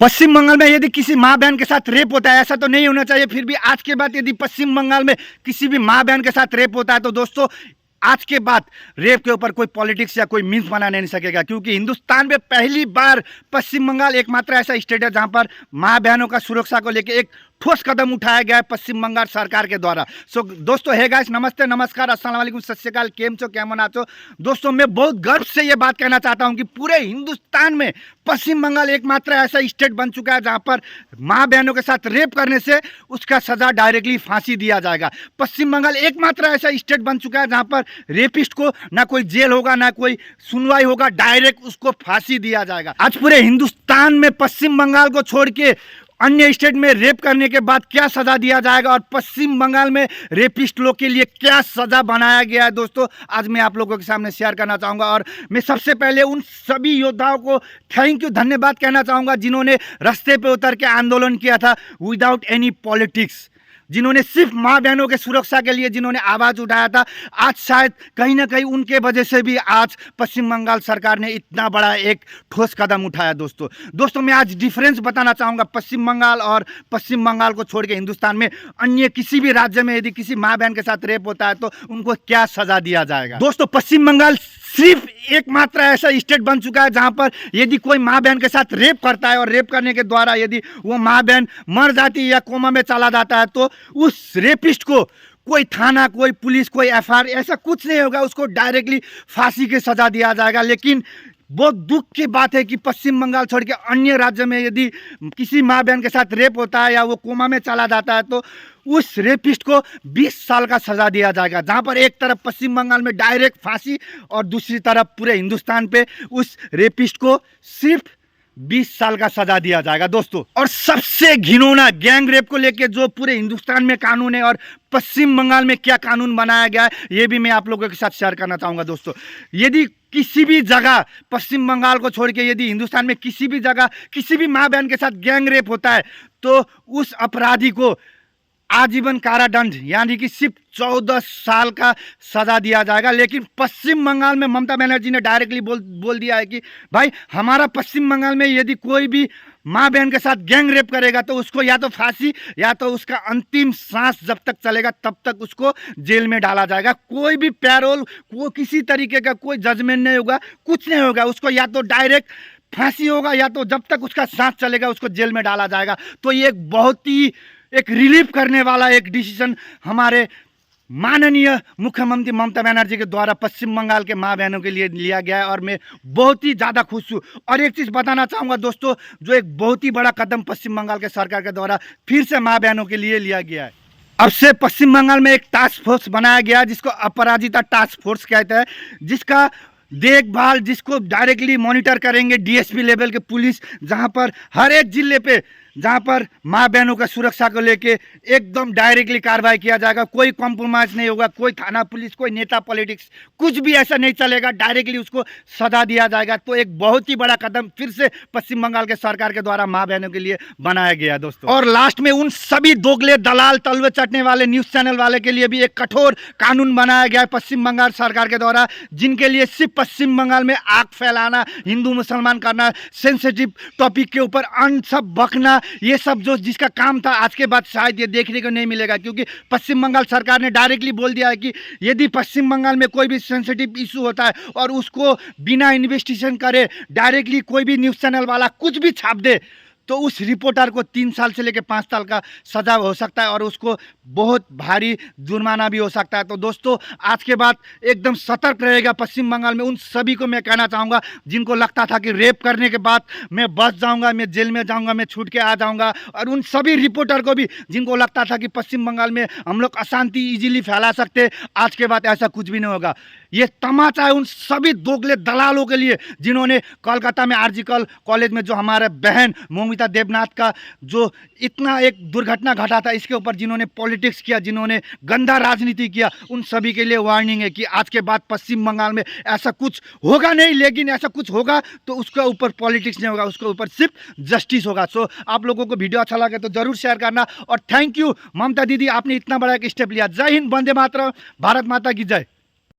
पश्चिम बंगाल में यदि किसी माँ बहन के साथ रेप होता है, ऐसा तो नहीं होना चाहिए, फिर भी आज के बाद यदि पश्चिम बंगाल में किसी भी माँ बहन के साथ रेप होता है तो दोस्तों आज के बाद रेप के ऊपर कोई पॉलिटिक्स या कोई मीम्स बना नहीं सकेगा, क्योंकि हिंदुस्तान में पहली बार पश्चिम बंगाल एकमात्र ऐसा स्टेट है जहां पर माँ बहनों का सुरक्षा को लेकर एक ठोस कदम उठाया गया है पश्चिम बंगाल सरकार के द्वारा। सो दोस्तों, हे गाइस, नमस्ते, नमस्कार, अस्सलाम वालेकुम, सत श्री अकाल, केम छो, केमन आछो। दोस्तों, मैं बहुत गर्व से ये बात कहना चाहता हूं कि पूरे हिंदुस्तान में पश्चिम बंगाल एकमात्र ऐसा स्टेट बन चुका है जहां पर माँ बहनों के साथ रेप करने से उसका सजा डायरेक्टली फांसी दिया जाएगा। पश्चिम बंगाल एकमात्र ऐसा स्टेट बन चुका है जहां पर रेपिस्ट को ना कोई जेल होगा ना कोई सुनवाई होगा, डायरेक्ट उसको फांसी दिया जाएगा। आज पूरे हिंदुस्तान में पश्चिम बंगाल को छोड़ के अन्य स्टेट में रेप करने के बाद क्या सजा दिया जाएगा और पश्चिम बंगाल में रेपिस्ट लोग के लिए क्या सजा बनाया गया है, दोस्तों आज मैं आप लोगों के सामने शेयर करना चाहूंगा। और मैं सबसे पहले उन सभी योद्धाओं को थैंक यू, धन्यवाद कहना चाहूंगा जिन्होंने रास्ते पे उतर के आंदोलन किया था विदाउट एनी पॉलिटिक्स, जिन्होंने सिर्फ माँ बहनों के सुरक्षा के लिए जिन्होंने आवाज़ उठाया था। आज शायद कहीं ना कहीं उनके वजह से भी आज पश्चिम बंगाल सरकार ने इतना बड़ा एक ठोस कदम उठाया। दोस्तों मैं आज डिफरेंस बताना चाहूँगा पश्चिम बंगाल और पश्चिम बंगाल को छोड़ के हिंदुस्तान में अन्य किसी भी राज्य में यदि किसी माँ बहन के साथ रेप होता है तो उनको क्या सजा दिया जाएगा। दोस्तों, पश्चिम बंगाल सिर्फ एकमात्र ऐसा स्टेट बन चुका है जहां पर यदि कोई माँ बहन के साथ रेप करता है और रेप करने के द्वारा यदि वो माँ बहन मर जाती है या कोमा में चला जाता है तो उस रेपिस्ट को कोई थाना, कोई पुलिस, कोई एफआईआर ऐसा कुछ नहीं होगा, उसको डायरेक्टली फांसी की सजा दिया जाएगा। लेकिन बहुत दुख की बात है कि पश्चिम बंगाल छोड़ के अन्य राज्य में यदि किसी माँ बहन के साथ रेप होता है या वो कोमा में चला जाता है तो उस रेपिस्ट को 20 साल का सजा दिया जाएगा, जहां पर एक तरफ पश्चिम बंगाल में डायरेक्ट फांसी और दूसरी तरफ पूरे हिंदुस्तान पे उस रेपिस्ट को सिर्फ 20 साल का सजा दिया जाएगा। दोस्तों, और सबसे घिनौना गैंग रेप को लेकर जो पूरे हिंदुस्तान में कानून है और पश्चिम बंगाल में क्या कानून बनाया गया है ये भी मैं आप लोगों के साथ शेयर करना चाहूंगा। दोस्तों, यदि किसी भी जगह पश्चिम बंगाल को छोड़ के यदि हिंदुस्तान में किसी भी जगह किसी भी माँ बहन के साथ गैंग रेप होता है तो उस अपराधी को आजीवन कारादंड यानी कि सिर्फ 14 साल का सजा दिया जाएगा। लेकिन पश्चिम बंगाल में ममता बनर्जी ने डायरेक्टली बोल दिया है कि भाई हमारा पश्चिम बंगाल में यदि कोई भी माँ बहन के साथ गैंग रेप करेगा तो उसको या तो फांसी या तो उसका अंतिम सांस जब तक चलेगा तब तक उसको जेल में डाला जाएगा। कोई भी पैरोल, को किसी तरीके का कोई जजमेंट नहीं होगा, कुछ नहीं होगा, उसको या तो डायरेक्ट फांसी होगा या तो जब तक उसका सांस चलेगा उसको जेल में डाला जाएगा। तो ये एक बहुत ही एक रिलीफ करने वाला एक डिसीजन हमारे माननीय मुख्यमंत्री ममता बनर्जी के द्वारा पश्चिम बंगाल के माँ बहनों के लिए लिया गया है और मैं बहुत ही ज़्यादा खुश हूँ। और एक चीज़ बताना चाहूँगा दोस्तों, जो एक बहुत ही बड़ा कदम पश्चिम बंगाल के सरकार के द्वारा फिर से माँ बहनों के लिए लिया गया है। अब से पश्चिम बंगाल में एक टास्क फोर्स बनाया गया है जिसको अपराजिता टास्क फोर्स कहते हैं, जिसका देखभाल, जिसको डायरेक्टली मॉनिटर करेंगे डीएसपी लेवल के पुलिस, जहां पर हर एक जिले पे जहां पर माँ बहनों का सुरक्षा को लेके एकदम डायरेक्टली कार्रवाई किया जाएगा। कोई कॉम्प्रोमाइज़ नहीं होगा, कोई थाना पुलिस, कोई नेता पॉलिटिक्स, कुछ भी ऐसा नहीं चलेगा, डायरेक्टली उसको सजा दिया जाएगा। तो एक बहुत ही बड़ा कदम फिर से पश्चिम बंगाल के सरकार के द्वारा माँ बहनों के लिए बनाया गया दोस्तों। और लास्ट में उन सभी दोगले दलाल, तलवे चटने वाले न्यूज़ चैनल वाले के लिए भी एक कठोर कानून बनाया गया है पश्चिम बंगाल सरकार के द्वारा, जिनके लिए सिर्फ पश्चिम बंगाल में आग फैलाना, हिंदू मुसलमान करना, सेंसिटिव टॉपिक के ऊपर सब बकना, ये सब जो जिसका काम था आज के बाद शायद ये देखने को नहीं मिलेगा, क्योंकि पश्चिम बंगाल सरकार ने डायरेक्टली बोल दिया है कि यदि पश्चिम बंगाल में कोई भी सेंसिटिव इशू होता है और उसको बिना इन्वेस्टिगेशन करे डायरेक्टली कोई भी न्यूज़ चैनल वाला कुछ भी छाप दे तो उस रिपोर्टर को 3 साल से लेकर 5 साल का सजा हो सकता है और उसको बहुत भारी जुर्माना भी हो सकता है। तो दोस्तों, आज के बाद एकदम सतर्क रहेगा पश्चिम बंगाल में। उन सभी को मैं कहना चाहूँगा जिनको लगता था कि रेप करने के बाद मैं बच जाऊँगा, मैं जेल में जाऊँगा, मैं छूट के आ जाऊँगा, और उन सभी रिपोर्टर को भी जिनको लगता था कि पश्चिम बंगाल में हम लोग अशांति ईजिली फैला सकते, आज के बाद ऐसा कुछ भी नहीं होगा। ये तमाचा है उन सभी दोगले दलालों के लिए जिन्होंने कोलकाता में आरजीकर कॉलेज में जो हमारे बहन मौमिता देवनाथ का जो इतना एक दुर्घटना घटा था, इसके ऊपर जिन्होंने पॉलिटिक्स किया, जिन्होंने गंदा राजनीति किया, उन सभी के लिए वार्निंग है कि आज के बाद पश्चिम बंगाल में ऐसा कुछ होगा नहीं, लेकिन ऐसा कुछ होगा तो उसके ऊपर पॉलिटिक्स नहीं होगा, उसके ऊपर सिर्फ जस्टिस होगा। सो आप लोगों को वीडियो अच्छा लगे तो जरूर शेयर करना और थैंक यू ममता दीदी, आपने इतना बड़ा एक स्टेप लिया। जय हिंद, वंदे मातरम, भारत माता की जय।